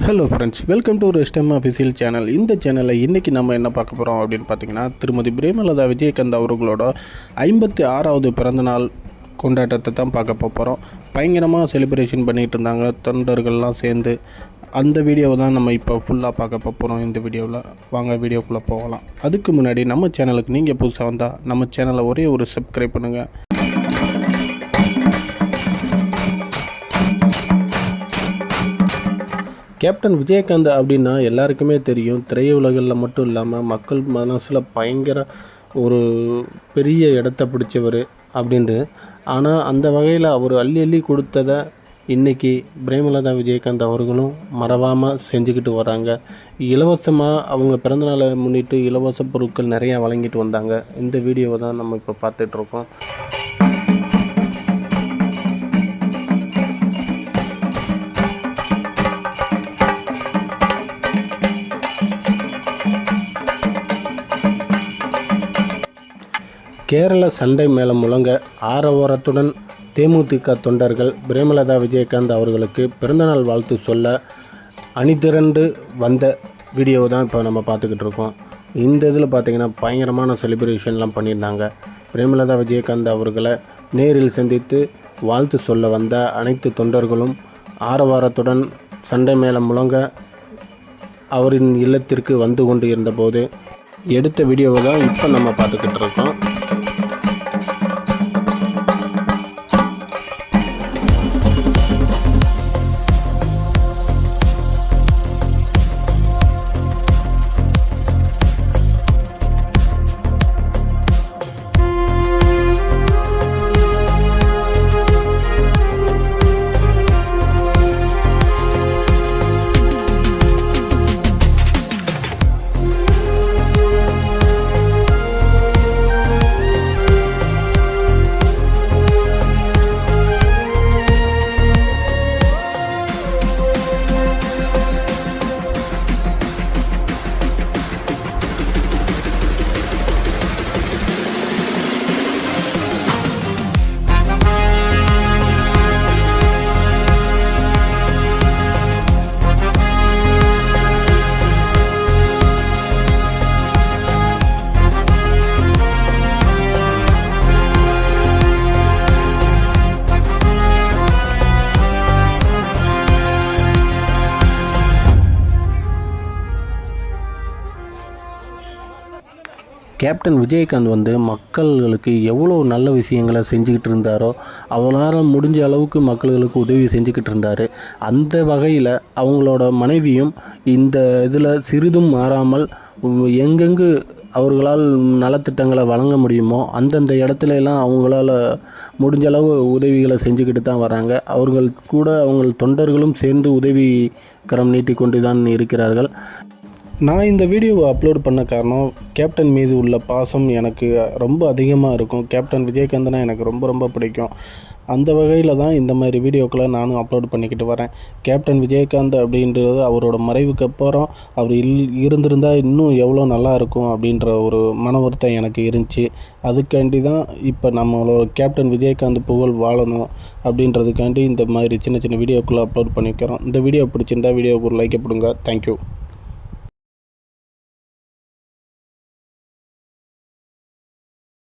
Hello friends, welcome to ரெஸ்டம் official channel. இந்த சேனலில் இன்றைக்கி நம்ம என்ன பார்க்க போகிறோம் அப்படின்னு பார்த்தீங்கன்னா, திருமதி பிரேமலதா விஜயகாந்த் அவர்களோட 56வது பிறந்தநாள் கொண்டாட்டத்தை தான் பார்க்க போகிறோம். பயங்கரமாக செலிப்ரேஷன் பண்ணிகிட்டு இருந்தாங்க தொண்டர்கள்லாம் சேர்ந்து. அந்த வீடியோவை தான் நம்ம இப்போ ஃபுல்லாக பார்க்க போகிறோம். இந்த வீடியோவில் வாங்க வீடியோக்குள்ளே போகலாம். அதுக்கு முன்னாடி நம்ம சேனலுக்கு நீங்கள் புதுசாக வந்தால் நம்ம சேனலை ஒரே ஒரு சப்ஸ்கிரைப் பண்ணுங்கள். கேப்டன் விஜயகாந்த் அப்படின்னா எல்லாருக்குமே தெரியும். திரையுலகில் மட்டும் இல்லாமல் மக்கள் மனசில் பயங்கர ஒரு பெரிய இடத்த பிடிச்சவர் அப்படின்ட்டு. ஆனால் அந்த வகையில் அவர் அள்ளி அள்ளி கொடுத்ததை இன்றைக்கி பிரேமலதா விஜயகாந்த் அவர்களும் மறவாமல் செஞ்சுக்கிட்டு வராங்க. இலவசமாக அவங்க பிறந்தநாளை முன்னிட்டு இலவச பொருட்கள் நிறையா வழங்கிட்டு வந்தாங்க. இந்த வீடியோவை தான் நம்ம இப்போ பார்த்துட்ருக்கோம். கேரள சண்டை மேளம் முழங்க ஆரவாரத்துடன் தேமுதிக தொண்டர்கள் பிரேமலதா விஜயகாந்த் அவர்களுக்கு பிறந்தநாள் வாழ்த்து சொல்ல அணிதிரண்டு வந்த வீடியோவை தான் இப்போ நம்ம பார்த்துக்கிட்டு இருக்கோம். இந்த இதில் பார்த்திங்கன்னா பயங்கரமான செலிப்ரேஷன்லாம் பண்ணியிருந்தாங்க. பிரேமலதா விஜயகாந்த் அவர்களை நேரில் சந்தித்து வாழ்த்து சொல்ல வந்த அனைத்து தொண்டர்களும் ஆரவாரத்துடன் சண்டை மேளம் முழங்க அவரின் இல்லத்திற்கு வந்து கொண்டு இருந்தபோது எடுத்த வீடியோவை தான் இப்போ நம்ம பார்த்துக்கிட்டு இருக்கோம். கேப்டன் விஜயகாந்த் மக்களுக்கு எவ்வளோ நல்ல விஷயங்களை செஞ்சுக்கிட்டு இருந்தாரோ அவரால் முடிஞ்ச அளவுக்கு மக்களுக்கு உதவி செஞ்சுக்கிட்டு இருந்தார். அந்த வகையில் அவங்களோட மனைவியும் இந்த இதில் சிறிதும் மாறாமல் எங்கெங்கு அவர்களால் நலத்திட்டங்களை வழங்க முடியுமோ அந்தந்த இடத்துல எல்லாம் அவங்களால முடிஞ்ச அளவு உதவிகளை செஞ்சுக்கிட்டு தான் வராங்க. அவர்கள் கூட அவங்க தொண்டர்களும் சேர்ந்து உதவி கரம் நீட்டி கொண்டு தான் இருக்கிறார்கள். நான் இந்த வீடியோவை அப்லோட் பண்ண காரணம் கேப்டன் மீது உள்ள பாசம் எனக்கு ரொம்ப அதிகமாக இருக்கும். கேப்டன் விஜயகாந்த்னா எனக்கு ரொம்ப பிடிக்கும். அந்த வகையில் தான் இந்த மாதிரி வீடியோக்களை நானும் அப்லோட் பண்ணிக்கிட்டு வரேன். கேப்டன் விஜயகாந்த் அப்படின்றது அவரோட மறைவுக்கு அப்புறம் அவர் இருந்திருந்தால் இன்னும் எவ்வளோ நல்லா இருக்கும் அப்படின்ற ஒரு மன வருத்தம் எனக்கு இருந்துச்சு. அதுக்காண்டி தான் இப்போ நம்மளோட கேப்டன் விஜயகாந்த் புகழ் வாழணும் அப்படின்றதுக்காண்டி இந்த மாதிரி சின்ன வீடியோக்களை அப்லோட் பண்ணிக்கிறோம். இந்த வீடியோ பிடிச்சிருந்தா வீடியோவுக்கு ஒரு லைக் போடுங்க. தேங்க்யூ.